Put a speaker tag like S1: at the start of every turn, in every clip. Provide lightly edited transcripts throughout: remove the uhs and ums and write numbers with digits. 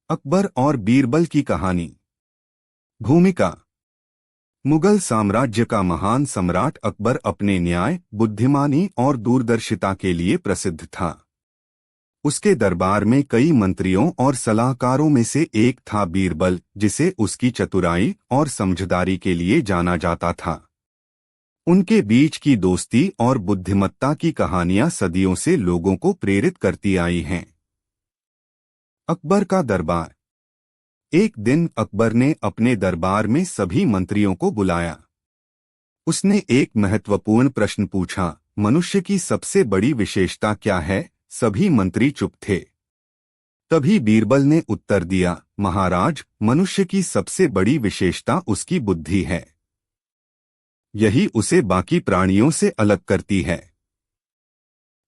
S1: अकबर और बीरबल की कहानी। भूमिका। मुगल साम्राज्य का महान सम्राट अकबर अपने न्याय, बुद्धिमानी और दूरदर्शिता के लिए प्रसिद्ध था। उसके दरबार में कई मंत्रियों और सलाहकारों में से एक था बीरबल, जिसे उसकी चतुराई और समझदारी के लिए जाना जाता था। उनके बीच की दोस्ती और बुद्धिमत्ता की कहानियां सदियों से लोगों को प्रेरित करती आई हैं। अकबर का दरबार। एक दिन अकबर ने अपने दरबार में सभी मंत्रियों को बुलाया। उसने एक महत्वपूर्ण प्रश्न पूछा, मनुष्य की सबसे बड़ी विशेषता क्या है? सभी मंत्री चुप थे। तभी बीरबल ने उत्तर दिया, महाराज, मनुष्य की सबसे बड़ी विशेषता उसकी बुद्धि है। यही उसे बाकी प्राणियों से अलग करती है।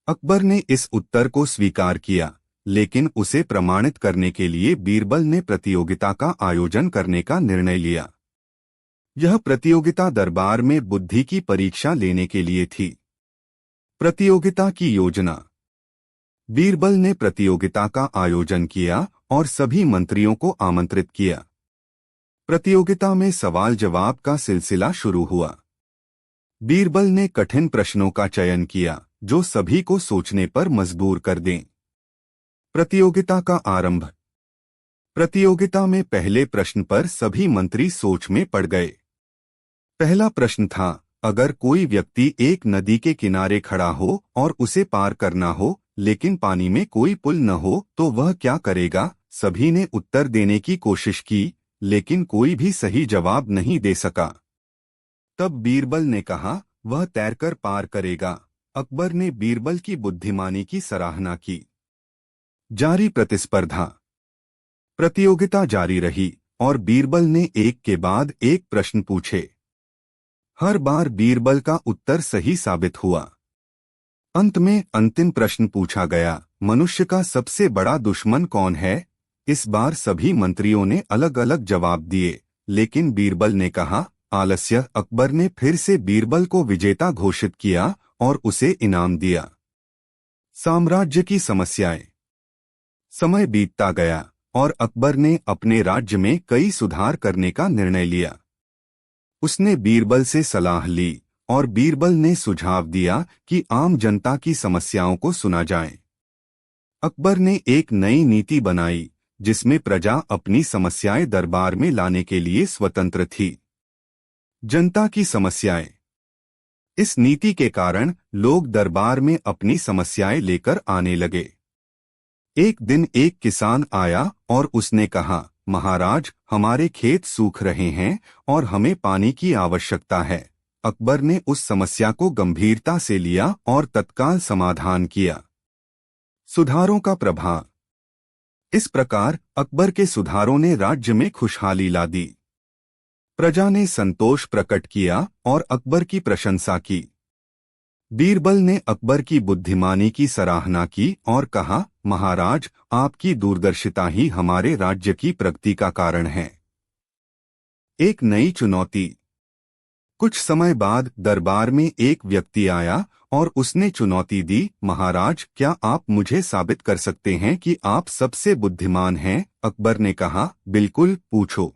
S1: अकबर ने इस उत्तर को स्वीकार किया, लेकिन उसे प्रमाणित करने के लिए बीरबल ने प्रतियोगिता का आयोजन करने का निर्णय लिया। यह प्रतियोगिता दरबार में बुद्धि की परीक्षा लेने के लिए थी। प्रतियोगिता की योजना। बीरबल ने प्रतियोगिता का आयोजन किया और सभी मंत्रियों को आमंत्रित किया। प्रतियोगिता में सवाल जवाब का सिलसिला शुरू हुआ। बीरबल ने कठिन प्रश्नों का चयन किया, जो सभी को सोचने पर मजबूर कर दें। प्रतियोगिता का आरंभ। प्रतियोगिता में पहले प्रश्न पर सभी मंत्री सोच में पड़ गए। पहला प्रश्न था, अगर कोई व्यक्ति एक नदी के किनारे खड़ा हो और उसे पार करना हो, लेकिन पानी में कोई पुल न हो, तो वह क्या करेगा? सभी ने उत्तर देने की कोशिश की, लेकिन कोई भी सही जवाब नहीं दे सका। तब बीरबल ने कहा, वह तैरकर पार करेगा। अकबर ने बीरबल की बुद्धिमानी की सराहना की। जारी प्रतिस्पर्धा। प्रतियोगिता जारी रही और बीरबल ने एक के बाद एक प्रश्न पूछे। हर बार बीरबल का उत्तर सही साबित हुआ। अंत में अंतिम प्रश्न पूछा गया, मनुष्य का सबसे बड़ा दुश्मन कौन है? इस बार सभी मंत्रियों ने अलग अलग जवाब दिए, लेकिन बीरबल ने कहा, आलस्य। अकबर ने फिर से बीरबल को विजेता घोषित किया और उसे इनाम दिया। साम्राज्य की समस्याएं। समय बीतता गया और अकबर ने अपने राज्य में कई सुधार करने का निर्णय लिया। उसने बीरबल से सलाह ली और बीरबल ने सुझाव दिया कि आम जनता की समस्याओं को सुना जाए। अकबर ने एक नई नीति बनाई, जिसमें प्रजा अपनी समस्याएं दरबार में लाने के लिए स्वतंत्र थी। जनता की समस्याएं। इस नीति के कारण लोग दरबार में अपनी समस्याएं लेकर आने लगे। एक दिन एक किसान आया और उसने कहा, महाराज, हमारे खेत सूख रहे हैं और हमें पानी की आवश्यकता है। अकबर ने उस समस्या को गंभीरता से लिया और तत्काल समाधान किया। सुधारों का प्रभाव। इस प्रकार अकबर के सुधारों ने राज्य में खुशहाली ला दी। प्रजा ने संतोष प्रकट किया और अकबर की प्रशंसा की। बीरबल ने अकबर की बुद्धिमानी की सराहना की और कहा, महाराज, आपकी दूरदर्शिता ही हमारे राज्य की प्रगति का कारण है। एक नई चुनौती। कुछ समय बाद दरबार में एक व्यक्ति आया और उसने चुनौती दी, महाराज, क्या आप मुझे साबित कर सकते हैं कि आप सबसे बुद्धिमान हैं? अकबर ने कहा, बिल्कुल, पूछो।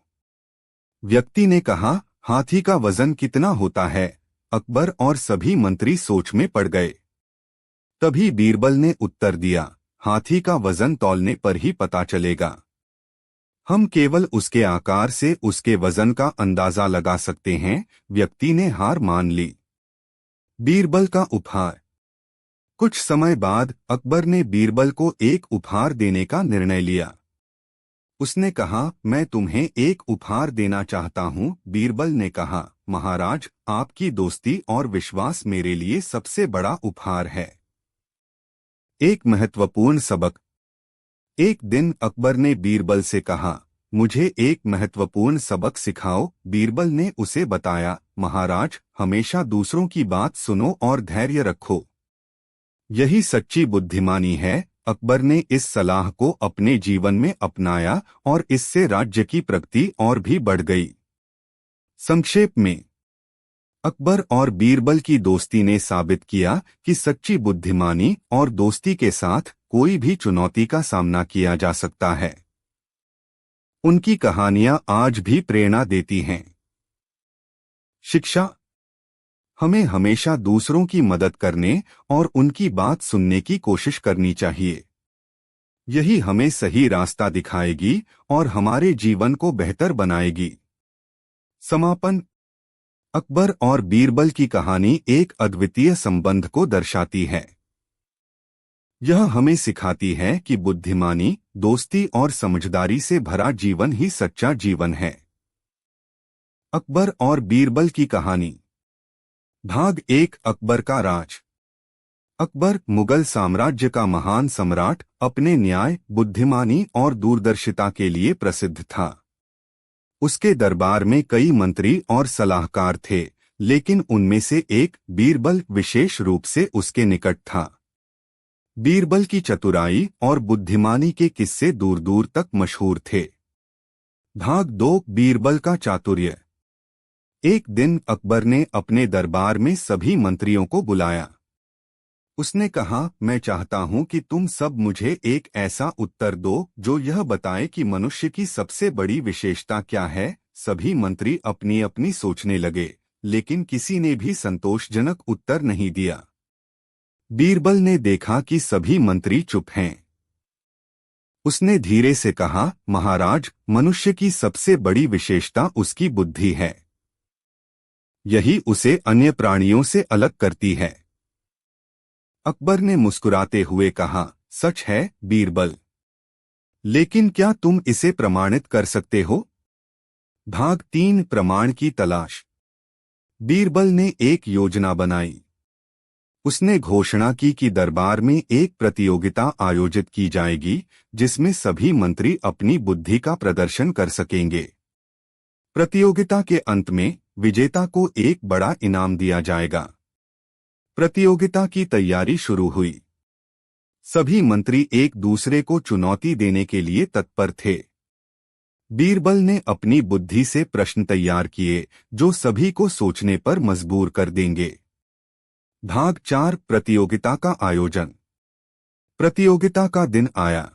S1: व्यक्ति ने कहा, हाथी का वजन कितना होता है? अकबर और सभी मंत्री सोच में पड़ गए। तभी बीरबल ने उत्तर दिया, हाथी का वजन तौलने पर ही पता चलेगा। हम केवल उसके आकार से उसके वजन का अंदाजा लगा सकते हैं। व्यक्ति ने हार मान ली। बीरबल का उपहार। कुछ समय बाद अकबर ने बीरबल को एक उपहार देने का निर्णय लिया। उसने कहा, मैं तुम्हें एक उपहार देना चाहता हूँ। बीरबल ने कहा, महाराज, आपकी दोस्ती और विश्वास मेरे लिए सबसे बड़ा उपहार है। एक महत्वपूर्ण सबक। एक दिन अकबर ने बीरबल से कहा, मुझे एक महत्वपूर्ण सबक सिखाओ। बीरबल ने उसे बताया, महाराज, हमेशा दूसरों की बात सुनो और धैर्य रखो। यही सच्ची बुद्धिमानी है। अकबर ने इस सलाह को अपने जीवन में अपनाया और इससे राज्य की प्रगति और भी बढ़ गई। संक्षेप में, अकबर और बीरबल की दोस्ती ने साबित किया कि सच्ची बुद्धिमानी और दोस्ती के साथ कोई भी चुनौती का सामना किया जा सकता है। उनकी कहानियां आज भी प्रेरणा देती हैं। शिक्षा। हमें हमेशा दूसरों की मदद करने और उनकी बात सुनने की कोशिश करनी चाहिए। यही हमें सही रास्ता दिखाएगी और हमारे जीवन को बेहतर बनाएगी। समापन। अकबर और बीरबल की कहानी एक अद्वितीय संबंध को दर्शाती है। यह हमें सिखाती है कि बुद्धिमानी, दोस्ती और समझदारी से भरा जीवन ही सच्चा जीवन है। अकबर और बीरबल की कहानी। भाग 1। अकबर का राज। अकबर मुगल साम्राज्य का महान सम्राट अपने न्याय, बुद्धिमानी और दूरदर्शिता के लिए प्रसिद्ध था। उसके दरबार में कई मंत्री और सलाहकार थे, लेकिन उनमें से एक बीरबल विशेष रूप से उसके निकट था। बीरबल की चतुराई और बुद्धिमानी के किस्से दूर दूर तक मशहूर थे। भाग 2। बीरबल का चातुर्य। एक दिन अकबर ने अपने दरबार में सभी मंत्रियों को बुलाया। उसने कहा, मैं चाहता हूं कि तुम सब मुझे एक ऐसा उत्तर दो जो यह बताए कि मनुष्य की सबसे बड़ी विशेषता क्या है। सभी मंत्री अपनी अपनी सोचने लगे, लेकिन किसी ने भी संतोषजनक उत्तर नहीं दिया। बीरबल ने देखा कि सभी मंत्री चुप हैं। उसने धीरे से कहा, महाराज, मनुष्य की सबसे बड़ी विशेषता उसकी बुद्धि है। यही उसे अन्य प्राणियों से अलग करती है। अकबर ने मुस्कुराते हुए कहा, सच है बीरबल, लेकिन क्या तुम इसे प्रमाणित कर सकते हो? भाग 3। प्रमाण की तलाश। बीरबल ने एक योजना बनाई। उसने घोषणा की कि दरबार में एक प्रतियोगिता आयोजित की जाएगी, जिसमें सभी मंत्री अपनी बुद्धि का प्रदर्शन कर सकेंगे। प्रतियोगिता के अंत में विजेता को एक बड़ा इनाम दिया जाएगा। प्रतियोगिता की तैयारी शुरू हुई। सभी मंत्री एक दूसरे को चुनौती देने के लिए तत्पर थे। बीरबल ने अपनी बुद्धि से प्रश्न तैयार किए, जो सभी को सोचने पर मजबूर कर देंगे। भाग 4। प्रतियोगिता का आयोजन। प्रतियोगिता का दिन आया।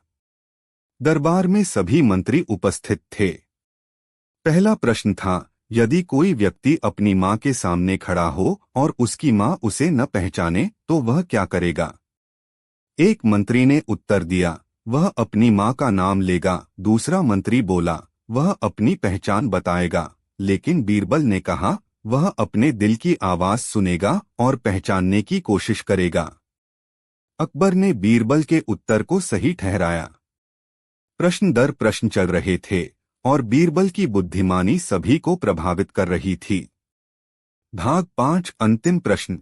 S1: दरबार में सभी मंत्री उपस्थित थे। पहला प्रश्न था, यदि कोई व्यक्ति अपनी मां के सामने खड़ा हो और उसकी मां उसे न पहचाने तो वह क्या करेगा? एक मंत्री ने उत्तर दिया, वह अपनी मां का नाम लेगा। दूसरा मंत्री बोला, वह अपनी पहचान बताएगा। लेकिन बीरबल ने कहा, वह अपने दिल की आवाज सुनेगा और पहचानने की कोशिश करेगा। अकबर ने बीरबल के उत्तर को सही ठहराया। प्रश्न दर प्रश्न चल रहे थे और बीरबल की बुद्धिमानी सभी को प्रभावित कर रही थी। भाग 5। अंतिम प्रश्न।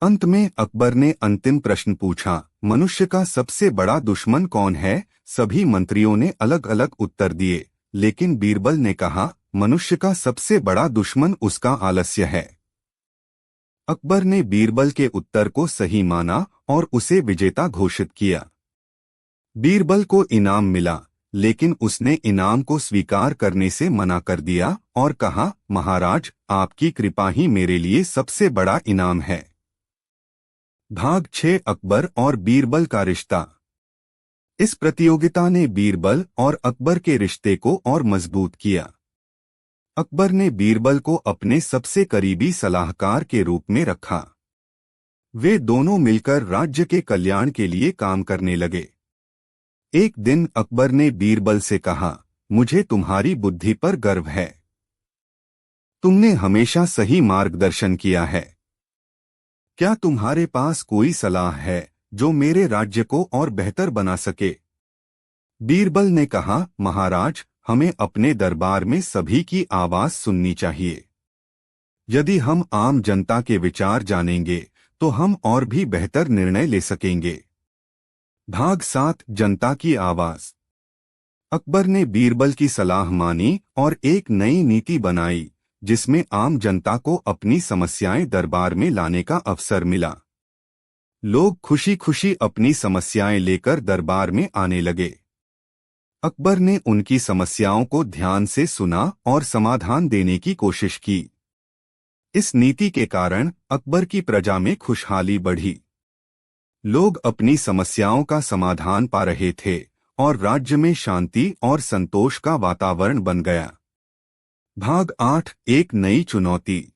S1: अंत में अकबर ने अंतिम प्रश्न पूछा, मनुष्य का सबसे बड़ा दुश्मन कौन है? सभी मंत्रियों ने अलग अलग उत्तर दिए, लेकिन बीरबल ने कहा, मनुष्य का सबसे बड़ा दुश्मन उसका आलस्य है। अकबर ने बीरबल के उत्तर को सही माना और उसे विजेता घोषित किया। बीरबल को इनाम मिला, लेकिन उसने इनाम को स्वीकार करने से मना कर दिया और कहा, महाराज, आपकी कृपा ही मेरे लिए सबसे बड़ा इनाम है। भाग 6। अकबर और बीरबल का रिश्ता। इस प्रतियोगिता ने बीरबल और अकबर के रिश्ते को और मजबूत किया। अकबर ने बीरबल को अपने सबसे करीबी सलाहकार के रूप में रखा। वे दोनों मिलकर राज्य के कल्याण के लिए काम करने लगे। एक दिन अकबर ने बीरबल से कहा, मुझे तुम्हारी बुद्धि पर गर्व है। तुमने हमेशा सही मार्गदर्शन किया है। क्या तुम्हारे पास कोई सलाह है जो मेरे राज्य को और बेहतर बना सके? बीरबल ने कहा, महाराज, हमें अपने दरबार में सभी की आवाज सुननी चाहिए। यदि हम आम जनता के विचार जानेंगे तो हम और भी बेहतर निर्णय ले सकेंगे। भाग 7। जनता की आवाज। अकबर ने बीरबल की सलाह मानी और एक नई नीति बनाई, जिसमें आम जनता को अपनी समस्याएं दरबार में लाने का अवसर मिला। लोग खुशी खुशी अपनी समस्याएं लेकर दरबार में आने लगे। अकबर ने उनकी समस्याओं को ध्यान से सुना और समाधान देने की कोशिश की। इस नीति के कारण अकबर की प्रजा में खुशहाली बढ़ी। लोग अपनी समस्याओं का समाधान पा रहे थे और राज्य में शांति और संतोष का वातावरण बन गया। भाग 8 एक नई चुनौती।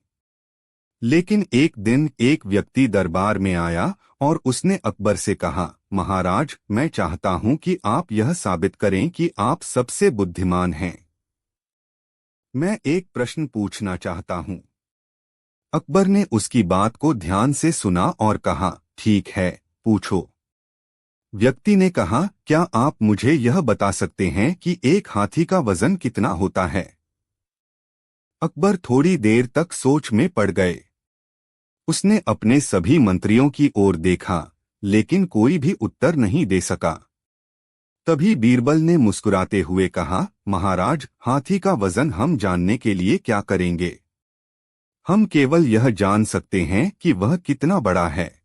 S1: लेकिन एक दिन एक व्यक्ति दरबार में आया और उसने अकबर से कहा, महाराज, मैं चाहता हूं कि आप यह साबित करें कि आप सबसे बुद्धिमान हैं। मैं एक प्रश्न पूछना चाहता हूं। अकबर ने उसकी बात को ध्यान से सुना और कहा, ठीक है, पूछो। व्यक्ति ने कहा, क्या आप मुझे यह बता सकते हैं कि एक हाथी का वजन कितना होता है? अकबर थोड़ी देर तक सोच में पड़ गए। उसने अपने सभी मंत्रियों की ओर देखा, लेकिन कोई भी उत्तर नहीं दे सका। तभी बीरबल ने मुस्कुराते हुए कहा, महाराज, हाथी का वजन हम जानने के लिए क्या करेंगे? हम केवल यह जान सकते हैं कि वह कितना बड़ा है।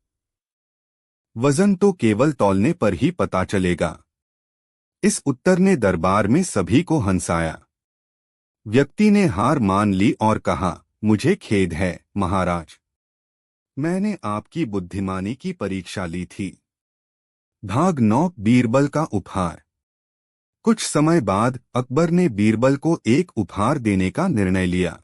S1: वजन तो केवल तौलने पर ही पता चलेगा। इस उत्तर ने दरबार में सभी को हंसाया। व्यक्ति ने हार मान ली और कहा, मुझे खेद है, महाराज। मैंने आपकी बुद्धिमानी की परीक्षा ली थी। भाग 9 बीरबल का उपहार। कुछ समय बाद अकबर ने बीरबल को एक उपहार देने का निर्णय लिया।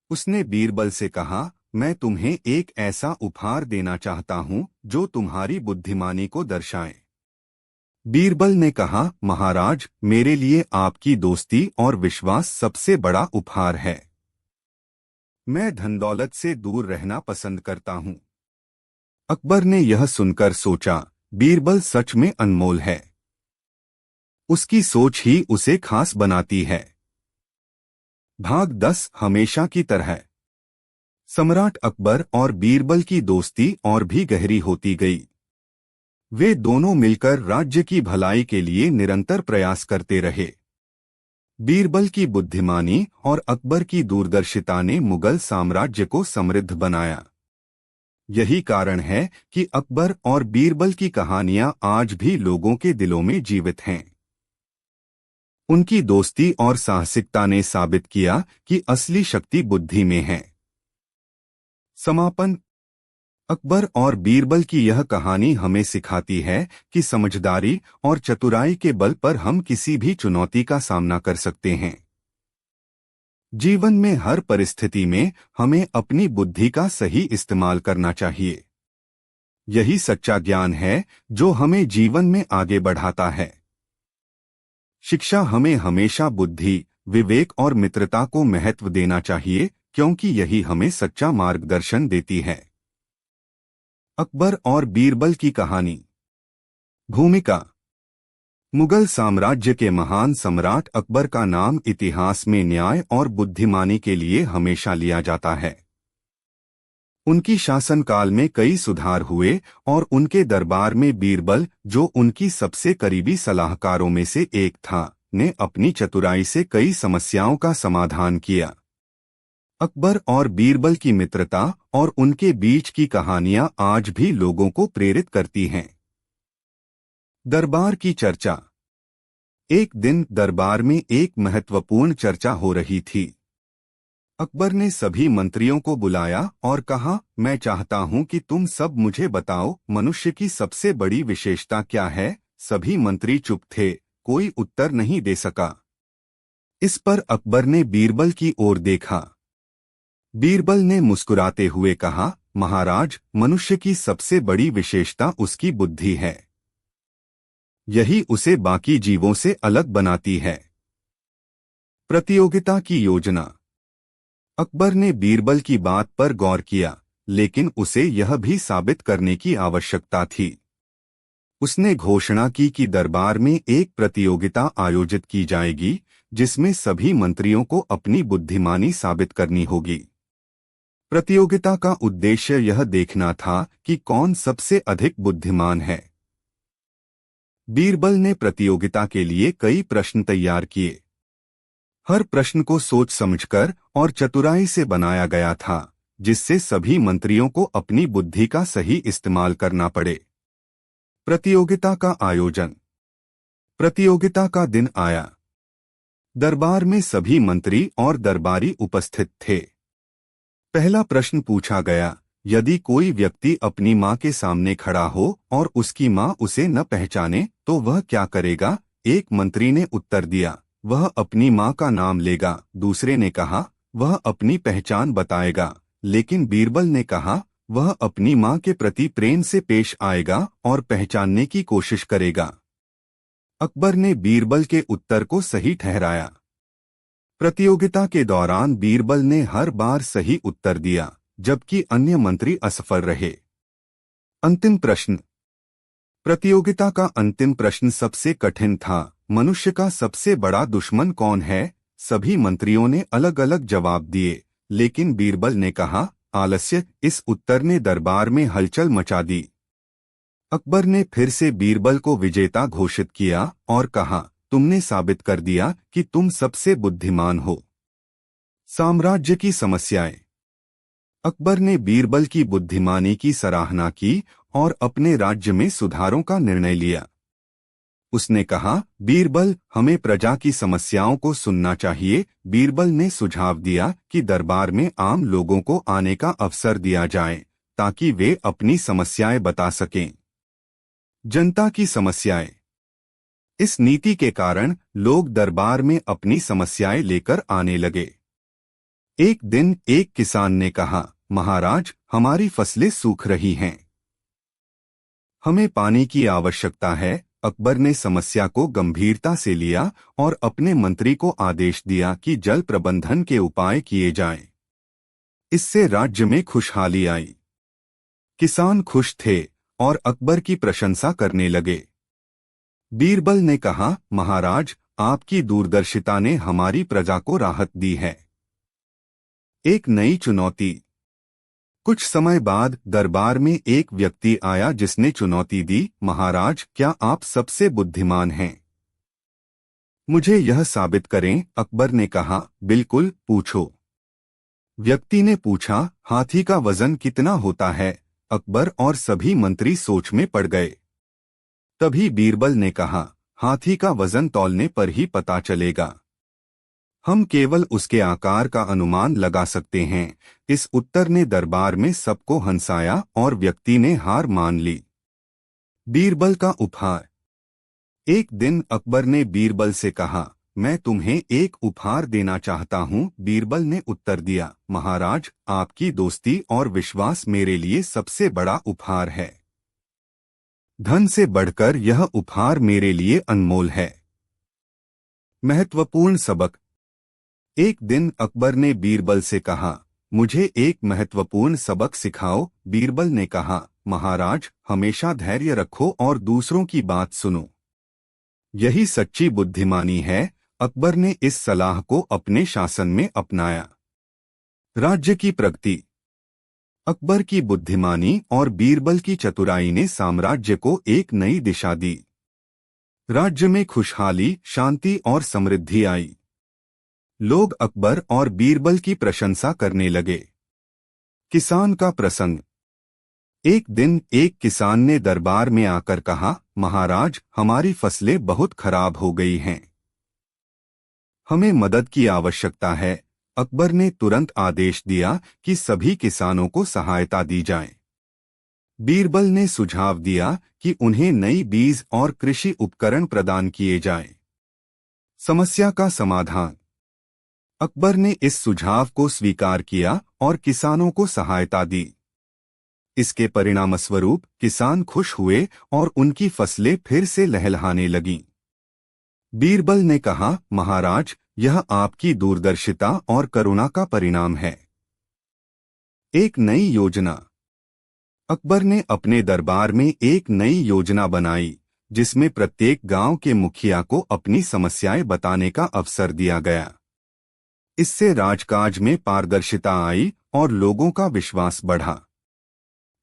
S1: उसने बीरबल से कहा, मैं तुम्हें एक ऐसा उपहार देना चाहता हूं जो तुम्हारी बुद्धिमानी को दर्शाए। बीरबल ने कहा, महाराज, मेरे लिए आपकी दोस्ती और विश्वास सबसे बड़ा उपहार है। मैं धन दौलत से दूर रहना पसंद करता हूं। अकबर ने यह सुनकर सोचा, बीरबल सच में अनमोल है। उसकी सोच ही उसे खास बनाती है। भाग 10 हमेशा की तरह। सम्राट अकबर और बीरबल की दोस्ती और भी गहरी होती गई। वे दोनों मिलकर राज्य की भलाई के लिए निरंतर प्रयास करते रहे। बीरबल की बुद्धिमानी और अकबर की दूरदर्शिता ने मुगल साम्राज्य को समृद्ध बनाया। यही कारण है कि अकबर और बीरबल की कहानियां आज भी लोगों के दिलों में जीवित हैं। उनकी दोस्ती और साहसिकता ने साबित किया कि असली शक्ति बुद्धि में है। समापन। अकबर और बीरबल की यह कहानी हमें सिखाती है कि समझदारी और चतुराई के बल पर हम किसी भी चुनौती का सामना कर सकते हैं। जीवन में हर परिस्थिति में हमें अपनी बुद्धि का सही इस्तेमाल करना चाहिए। यही सच्चा ज्ञान है जो हमें जीवन में आगे बढ़ाता है। शिक्षा हमें हमेशा बुद्धि, विवेक और मित्रता को महत्व देना चाहिए, क्योंकि यही हमें सच्चा मार्गदर्शन देती है। अकबर और बीरबल की कहानी। भूमिका। मुगल साम्राज्य के महान सम्राट अकबर का नाम इतिहास में न्याय और बुद्धिमानी के लिए हमेशा लिया जाता है। उनकी शासनकाल में कई सुधार हुए और उनके दरबार में बीरबल, जो उनकी सबसे करीबी सलाहकारों में से एक था, ने अपनी चतुराई से कई समस्याओं का समाधान किया। अकबर और बीरबल की मित्रता और उनके बीच की कहानियां आज भी लोगों को प्रेरित करती हैं। दरबार की चर्चा। एक दिन दरबार में एक महत्वपूर्ण चर्चा हो रही थी। अकबर ने सभी मंत्रियों को बुलाया और कहा, मैं चाहता हूं कि तुम सब मुझे बताओ, मनुष्य की सबसे बड़ी विशेषता क्या है? सभी मंत्री चुप थे, कोई उत्तर नहीं दे सका। इस पर अकबर ने बीरबल की ओर देखा। बीरबल ने मुस्कुराते हुए कहा, महाराज, मनुष्य की सबसे बड़ी विशेषता उसकी बुद्धि है। यही उसे बाकी जीवों से अलग बनाती है। प्रतियोगिता की योजना। अकबर ने बीरबल की बात पर गौर किया, लेकिन उसे यह भी साबित करने की आवश्यकता थी। उसने घोषणा की कि दरबार में एक प्रतियोगिता आयोजित की जाएगी, जिसमें सभी मंत्रियों को अपनी बुद्धिमानी साबित करनी होगी। प्रतियोगिता का उद्देश्य यह देखना था कि कौन सबसे अधिक बुद्धिमान है। बीरबल ने प्रतियोगिता के लिए कई प्रश्न तैयार किए। हर प्रश्न को सोच समझकर और चतुराई से बनाया गया था, जिससे सभी मंत्रियों को अपनी बुद्धि का सही इस्तेमाल करना पड़े। प्रतियोगिता का आयोजन। प्रतियोगिता का दिन आया। दरबार में सभी मंत्री और दरबारी उपस्थित थे। पहला प्रश्न पूछा गया, यदि कोई व्यक्ति अपनी मां के सामने खड़ा हो और उसकी मां उसे न पहचाने तो वह क्या करेगा? एक मंत्री ने उत्तर दिया, वह अपनी माँ का नाम लेगा। दूसरे ने कहा, वह अपनी पहचान बताएगा। लेकिन बीरबल ने कहा, वह अपनी माँ के प्रति प्रेम से पेश आएगा और पहचानने की कोशिश करेगा। अकबर ने बीरबल के उत्तर को सही ठहराया। प्रतियोगिता के दौरान बीरबल ने हर बार सही उत्तर दिया, जबकि अन्य मंत्री असफल रहे। अंतिम प्रश्न। प्रतियोगिता का अंतिम प्रश्न सबसे कठिन था। मनुष्य का सबसे बड़ा दुश्मन कौन है? सभी मंत्रियों ने अलग अलग जवाब दिए, लेकिन बीरबल ने कहा, आलस्य। इस उत्तर ने दरबार में हलचल मचा दी। अकबर ने फिर से बीरबल को विजेता घोषित किया और कहा, तुमने साबित कर दिया कि तुम सबसे बुद्धिमान हो। साम्राज्य की समस्याएं। अकबर ने बीरबल की बुद्धिमानी की सराहना की और अपने राज्य में सुधारों का निर्णय लिया। उसने कहा, बीरबल, हमें प्रजा की समस्याओं को सुनना चाहिए। बीरबल ने सुझाव दिया कि दरबार में आम लोगों को आने का अवसर दिया जाए ताकि वे अपनी समस्याएं बता सकें। जनता की समस्याएं। इस नीति के कारण लोग दरबार में अपनी समस्याएं लेकर आने लगे। एक दिन एक किसान ने कहा, महाराज, हमारी फसलें सूख रही हैं। हमें पानी की आवश्यकता है। अकबर ने समस्या को गंभीरता से लिया और अपने मंत्री को आदेश दिया कि जल प्रबंधन के उपाय किए जाएं। इससे राज्य में खुशहाली आई। किसान खुश थे और अकबर की प्रशंसा करने लगे। बीरबल ने कहा, महाराज, आपकी दूरदर्शिता ने हमारी प्रजा को राहत दी है। एक नई चुनौती। कुछ समय बाद दरबार में एक व्यक्ति आया जिसने चुनौती दी, महाराज, क्या आप सबसे बुद्धिमान हैं? मुझे यह साबित करें। अकबर ने कहा, बिल्कुल, पूछो। व्यक्ति ने पूछा, हाथी का वजन कितना होता है? अकबर और सभी मंत्री सोच में पड़ गए। तभी बीरबल ने कहा, हाथी का वजन तौलने पर ही पता चलेगा। हम केवल उसके आकार का अनुमान लगा सकते हैं। इस उत्तर ने दरबार में सबको हंसाया और व्यक्ति ने हार मान ली। बीरबल का उपहार। एक दिन अकबर ने बीरबल से कहा, मैं तुम्हें एक उपहार देना चाहता हूँ। बीरबल ने उत्तर दिया, महाराज, आपकी दोस्ती और विश्वास मेरे लिए सबसे बड़ा उपहार है। धन से बढ़कर यह उपहार मेरे लिए अनमोल है। महत्वपूर्ण सबक। एक दिन अकबर ने बीरबल से कहा, मुझे एक महत्वपूर्ण सबक सिखाओ। बीरबल ने कहा, महाराज, हमेशा धैर्य रखो और दूसरों की बात सुनो। यही सच्ची बुद्धिमानी है। अकबर ने इस सलाह को अपने शासन में अपनाया। राज्य की प्रगति। अकबर की बुद्धिमानी और बीरबल की चतुराई ने साम्राज्य को एक नई दिशा दी। राज्य में खुशहाली, शांति और समृद्धि आई। लोग अकबर और बीरबल की प्रशंसा करने लगे। किसान का प्रसंग। एक दिन एक किसान ने दरबार में आकर कहा, महाराज, हमारी फसलें बहुत खराब हो गई हैं। हमें मदद की आवश्यकता है। अकबर ने तुरंत आदेश दिया कि सभी किसानों को सहायता दी जाए। बीरबल ने सुझाव दिया कि उन्हें नई बीज और कृषि उपकरण प्रदान किए जाएं। समस्या का समाधान। अकबर ने इस सुझाव को स्वीकार किया और किसानों को सहायता दी। इसके परिणामस्वरूप किसान खुश हुए और उनकी फसलें फिर से लहलहाने लगीं। बीरबल ने कहा, महाराज, यह आपकी दूरदर्शिता और करुणा का परिणाम है। एक नई योजना। अकबर ने अपने दरबार में एक नई योजना बनाई, जिसमें प्रत्येक गांव के मुखिया को अपनी समस्याएं बताने का अवसर दिया गया। इससे राजकाज में पारदर्शिता आई और लोगों का विश्वास बढ़ा।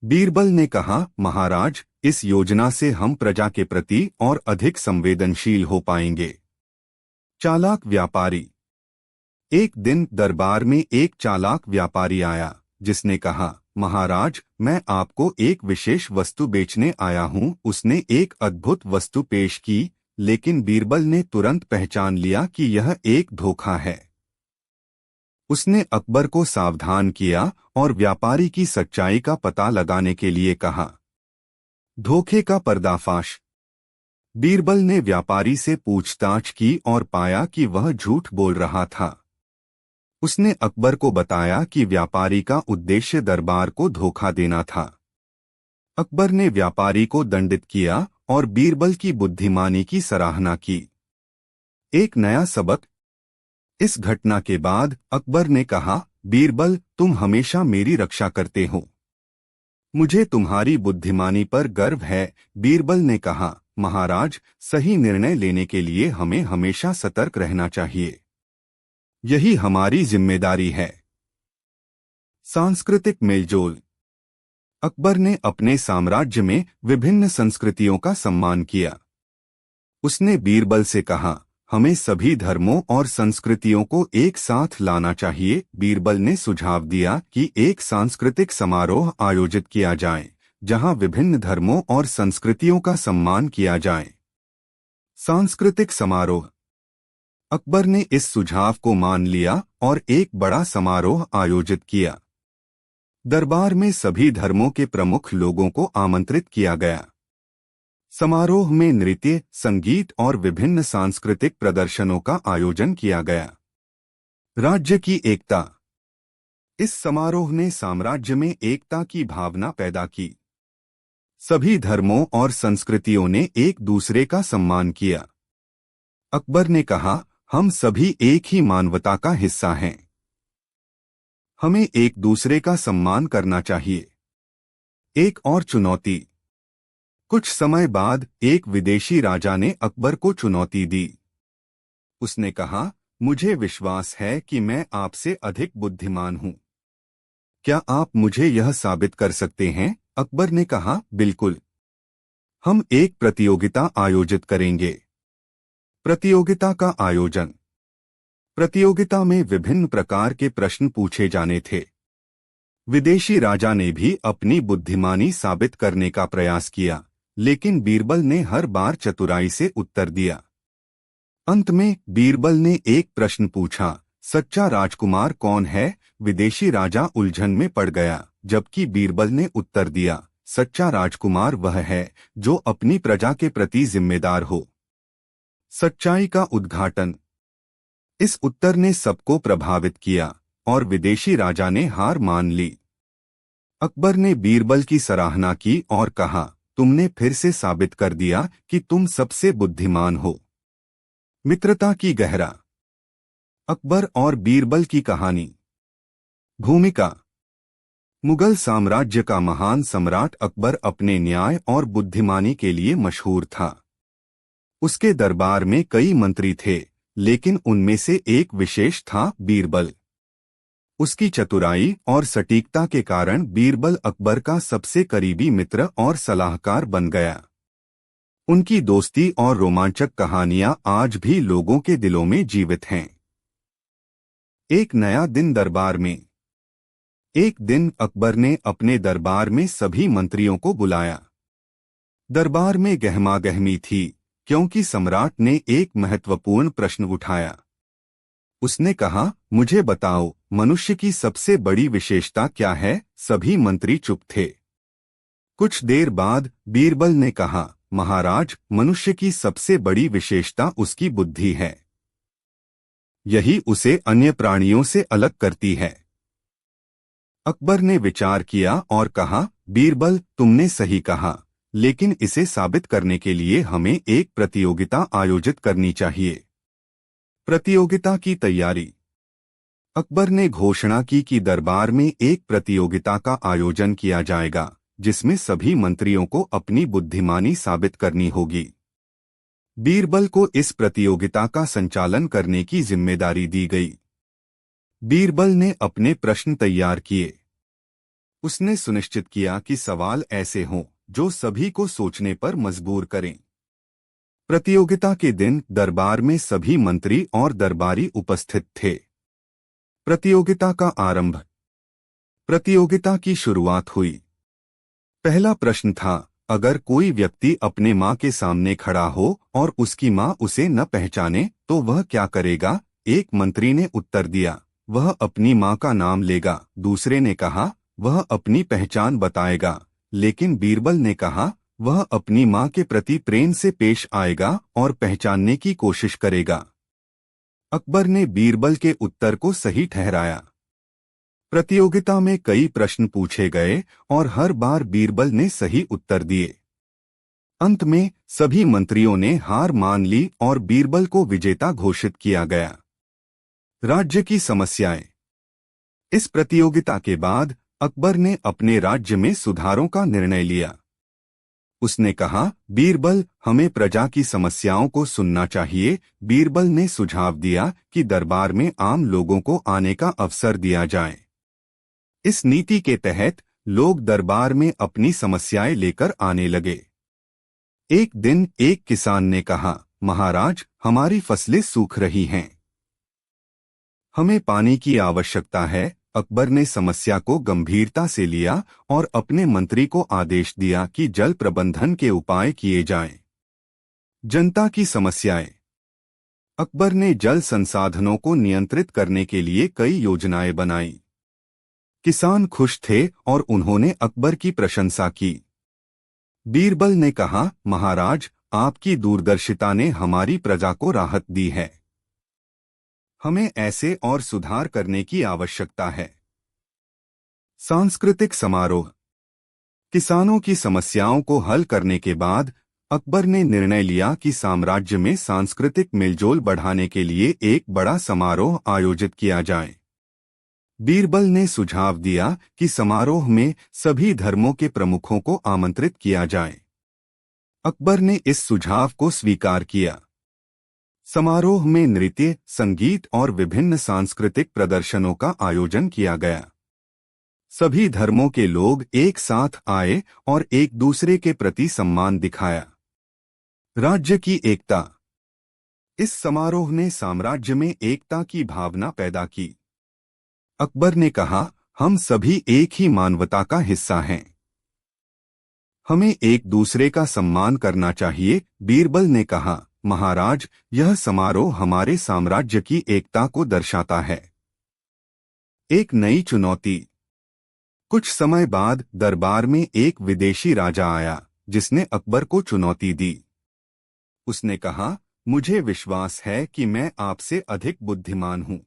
S1: बीरबल ने कहा, महाराज, इस योजना से हम प्रजा के प्रति और अधिक संवेदनशील हो पाएंगे। चालाक व्यापारी। एक दिन दरबार में एक चालाक व्यापारी आया, जिसने कहा, महाराज, मैं आपको एक विशेष वस्तु बेचने आया हूँ। उसने एक अद्भुत वस्तु पेश की, लेकिन बीरबल ने तुरंत पहचान लिया कि यह एक धोखा है। उसने अकबर को सावधान किया और व्यापारी की सच्चाई का पता लगाने के लिए कहा। धोखे का पर्दाफाश। बीरबल ने व्यापारी से पूछताछ की और पाया कि वह झूठ बोल रहा था। उसने अकबर को बताया कि व्यापारी का उद्देश्य दरबार को धोखा देना था। अकबर ने व्यापारी को दंडित किया और बीरबल की बुद्धिमानी की सराहना की। एक नया सबक। इस घटना के बाद अकबर ने कहा, बीरबल, तुम हमेशा मेरी रक्षा करते हो। मुझे तुम्हारी बुद्धिमानी पर गर्व है। बीरबल ने कहा, महाराज, सही निर्णय लेने के लिए हमें हमेशा सतर्क रहना चाहिए। यही हमारी जिम्मेदारी है। सांस्कृतिक मेलजोल। अकबर ने अपने साम्राज्य में विभिन्न संस्कृतियों का सम्मान किया। उसने बीरबल से कहा, हमें सभी धर्मों और संस्कृतियों को एक साथ लाना चाहिए। बीरबल ने सुझाव दिया कि एक सांस्कृतिक समारोह आयोजित किया जाए, जहां विभिन्न धर्मों और संस्कृतियों का सम्मान किया जाए। सांस्कृतिक समारोह। अकबर ने इस सुझाव को मान लिया और एक बड़ा समारोह आयोजित किया। दरबार में सभी धर्मों के प्रमुख लोगों को आमंत्रित किया गया। समारोह में नृत्य, संगीत और विभिन्न सांस्कृतिक प्रदर्शनों का आयोजन किया गया। राज्य की एकता। इस समारोह ने साम्राज्य में एकता की भावना पैदा की। सभी धर्मों और संस्कृतियों ने एक दूसरे का सम्मान किया। अकबर ने कहा, हम सभी एक ही मानवता का हिस्सा हैं। हमें एक दूसरे का सम्मान करना चाहिए। एक और चुनौती। कुछ समय बाद एक विदेशी राजा ने अकबर को चुनौती दी। उसने कहा, मुझे विश्वास है कि मैं आपसे अधिक बुद्धिमान हूं। क्या आप मुझे यह साबित कर सकते हैं? अकबर ने कहा, बिल्कुल। हम एक प्रतियोगिता आयोजित करेंगे। प्रतियोगिता का आयोजन। प्रतियोगिता में विभिन्न प्रकार के प्रश्न पूछे जाने थे। विदेशी राजा ने भी अपनी बुद्धिमानी साबित करने का प्रयास किया, लेकिन बीरबल ने हर बार चतुराई से उत्तर दिया। अंत में बीरबल ने एक प्रश्न पूछा, सच्चा राजकुमार कौन है? विदेशी राजा उलझन में पड़ गया, जबकि बीरबल ने उत्तर दिया, सच्चा राजकुमार वह है जो अपनी प्रजा के प्रति जिम्मेदार हो। सच्चाई का उद्घाटन। इस उत्तर ने सबको प्रभावित किया और विदेशी राजा ने हार मान ली। अकबर ने बीरबल की सराहना की और कहा, तुमने फिर से साबित कर दिया कि तुम सबसे बुद्धिमान हो। मित्रता की गहरा। अकबर और बीरबल की कहानी। भूमिका। मुगल साम्राज्य का महान सम्राट अकबर अपने न्याय और बुद्धिमानी के लिए मशहूर था। उसके दरबार में कई मंत्री थे, लेकिन उनमें से एक विशेष था बीरबल। उसकी चतुराई और सटीकता के कारण बीरबल अकबर का सबसे करीबी मित्र और सलाहकार बन गया। उनकी दोस्ती और रोमांचक कहानियां आज भी लोगों के दिलों में जीवित हैं। एक नया दिन दरबार में। एक दिन अकबर ने अपने दरबार में सभी मंत्रियों को बुलाया। दरबार में गहमागहमी थी, क्योंकि सम्राट ने एक महत्वपूर्ण प्रश्न उठाया। उसने कहा, मुझे बताओ, मनुष्य की सबसे बड़ी विशेषता क्या है? सभी मंत्री चुप थे। कुछ देर बाद बीरबल ने कहा, महाराज, मनुष्य की सबसे बड़ी विशेषता उसकी बुद्धि है। यही उसे अन्य प्राणियों से अलग करती है। अकबर ने विचार किया और कहा, बीरबल, तुमने सही कहा, लेकिन इसे साबित करने के लिए हमें एक प्रतियोगिता आयोजित करनी चाहिए। प्रतियोगिता की तैयारी। अकबर ने घोषणा की कि दरबार में एक प्रतियोगिता का आयोजन किया जाएगा, जिसमें सभी मंत्रियों को अपनी बुद्धिमानी साबित करनी होगी। बीरबल को इस प्रतियोगिता का संचालन करने की जिम्मेदारी दी गई। बीरबल ने अपने प्रश्न तैयार किए। उसने सुनिश्चित किया कि सवाल ऐसे हों जो सभी को सोचने पर मजबूर करें। प्रतियोगिता के दिन दरबार में सभी मंत्री और दरबारी उपस्थित थे। प्रतियोगिता का आरंभ। प्रतियोगिता की शुरुआत हुई। पहला प्रश्न था, अगर कोई व्यक्ति अपने माँ के सामने खड़ा हो और उसकी माँ उसे न पहचाने तो वह क्या करेगा? एक मंत्री ने उत्तर दिया, वह अपनी माँ का नाम लेगा। दूसरे ने कहा, वह अपनी पहचान बताएगा। लेकिन बीरबल ने कहा, वह अपनी मां के प्रति प्रेम से पेश आएगा और पहचानने की कोशिश करेगा। अकबर ने बीरबल के उत्तर को सही ठहराया। प्रतियोगिता में कई प्रश्न पूछे गए और हर बार बीरबल ने सही उत्तर दिए। अंत में सभी मंत्रियों ने हार मान ली और बीरबल को विजेता घोषित किया गया। राज्य की समस्याएं। इस प्रतियोगिता के बाद अकबर ने अपने राज्य में सुधारों का निर्णय लिया। उसने कहा, बीरबल, हमें प्रजा की समस्याओं को सुनना चाहिए। बीरबल ने सुझाव दिया कि दरबार में आम लोगों को आने का अवसर दिया जाए। इस नीति के तहत लोग दरबार में अपनी समस्याएं लेकर आने लगे। एक दिन एक किसान ने कहा, महाराज, हमारी फसलें सूख रही हैं। हमें पानी की आवश्यकता है। अकबर ने समस्या को गंभीरता से लिया और अपने मंत्री को आदेश दिया कि जल प्रबंधन के उपाय किए जाएं। जनता की समस्याएं। अकबर ने जल संसाधनों को नियंत्रित करने के लिए कई योजनाएं बनाई। किसान खुश थे और उन्होंने अकबर की प्रशंसा की। बीरबल ने कहा, महाराज, आपकी दूरदर्शिता ने हमारी प्रजा को राहत दी है। हमें ऐसे और सुधार करने की आवश्यकता है। सांस्कृतिक समारोह। किसानों की समस्याओं को हल करने के बाद अकबर ने निर्णय लिया कि साम्राज्य में सांस्कृतिक मेलजोल बढ़ाने के लिए एक बड़ा समारोह आयोजित किया जाए। बीरबल ने सुझाव दिया कि समारोह में सभी धर्मों के प्रमुखों को आमंत्रित किया जाए। अकबर ने इस सुझाव को स्वीकार किया। समारोह में नृत्य, संगीत और विभिन्न सांस्कृतिक प्रदर्शनों का आयोजन किया गया। सभी धर्मों के लोग एक साथ आए और एक दूसरे के प्रति सम्मान दिखाया। राज्य की एकता। इस समारोह ने साम्राज्य में एकता की भावना पैदा की। अकबर ने कहा, हम सभी एक ही मानवता का हिस्सा हैं। हमें एक दूसरे का सम्मान करना चाहिए। बीरबल ने कहा, महाराज, यह समारोह हमारे साम्राज्य की एकता को दर्शाता है। एक नई चुनौती। कुछ समय बाद दरबार में एक विदेशी राजा आया जिसने अकबर को चुनौती दी। उसने कहा, मुझे विश्वास है कि मैं आपसे अधिक बुद्धिमान हूं।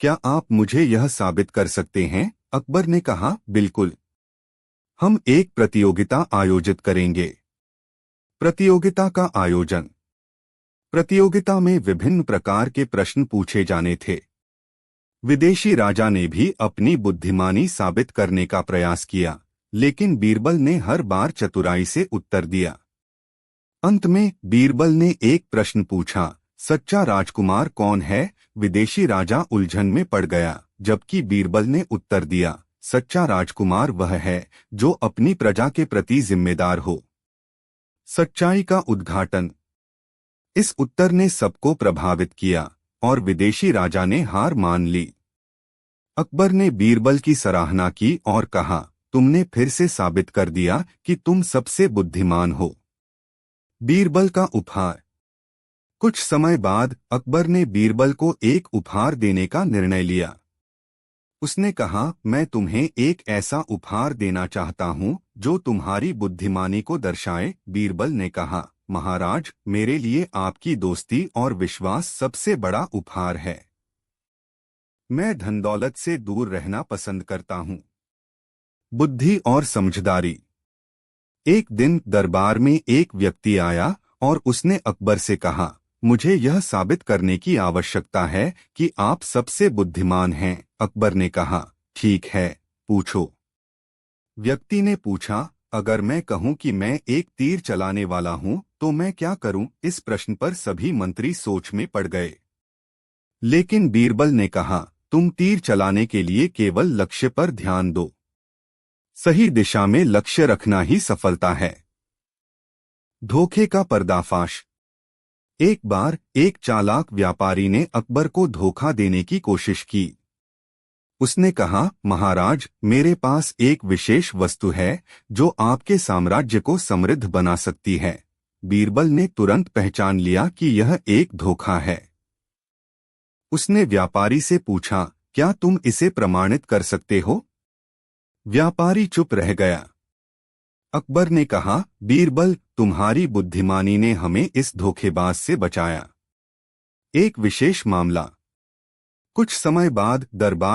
S1: क्या आप मुझे यह साबित कर सकते हैं? अकबर ने कहा, बिल्कुल। हम एक प्रतियोगिता आयोजित करेंगे। प्रतियोगिता का आयोजन। प्रतियोगिता में विभिन्न प्रकार के प्रश्न पूछे जाने थे। विदेशी राजा ने भी अपनी बुद्धिमानी साबित करने का प्रयास किया, लेकिन बीरबल ने हर बार चतुराई से उत्तर दिया। अंत में बीरबल ने एक प्रश्न पूछा, सच्चा राजकुमार कौन है? विदेशी राजा उलझन में पड़ गया, जबकि बीरबल ने उत्तर दिया, सच्चा राजकुमार वह है जो अपनी प्रजा के प्रति जिम्मेदार हो। सच्चाई का उद्घाटन। इस उत्तर ने सबको प्रभावित किया और विदेशी राजा ने हार मान ली। अकबर ने बीरबल की सराहना की और कहा, तुमने फिर से साबित कर दिया कि तुम सबसे बुद्धिमान हो। बीरबल का उपहार। कुछ समय बाद अकबर ने बीरबल को एक उपहार देने का निर्णय लिया। उसने कहा, मैं तुम्हें एक ऐसा उपहार देना चाहता हूं जो तुम्हारी बुद्धिमानी को दर्शाए। बीरबल ने कहा, महाराज, मेरे लिए आपकी दोस्ती और विश्वास सबसे बड़ा उपहार है। मैं धन दौलत से दूर रहना पसंद करता हूं। बुद्धि और समझदारी। एक दिन दरबार में एक व्यक्ति आया और उसने अकबर से कहा, मुझे यह साबित करने की आवश्यकता है कि आप सबसे बुद्धिमान हैं। अकबर ने कहा, ठीक है, पूछो। व्यक्ति ने पूछा, अगर मैं कहूं कि मैं एक तीर चलाने वाला हूं तो मैं क्या करूं? इस प्रश्न पर सभी मंत्री सोच में पड़ गए। लेकिन बीरबल ने कहा, तुम तीर चलाने के लिए केवल लक्ष्य पर ध्यान दो। सही दिशा में लक्ष्य रखना ही सफलता है। धोखे का पर्दाफाश। एक बार एक चालाक व्यापारी ने अकबर को धोखा देने की कोशिश की। उसने कहा, महाराज, मेरे पास एक विशेष वस्तु है जो आपके साम्राज्य को समृद्ध बना सकती है। बीरबल ने तुरंत पहचान लिया कि यह एक धोखा है। उसने व्यापारी से पूछा, क्या तुम इसे प्रमाणित कर सकते हो? व्यापारी चुप रह गया। अकबर ने कहा, बीरबल, तुम्हारी बुद्धिमानी ने हमें इस धोखेबाज से बचाया। एक विशेष मामला। कुछ समय बाद दरबार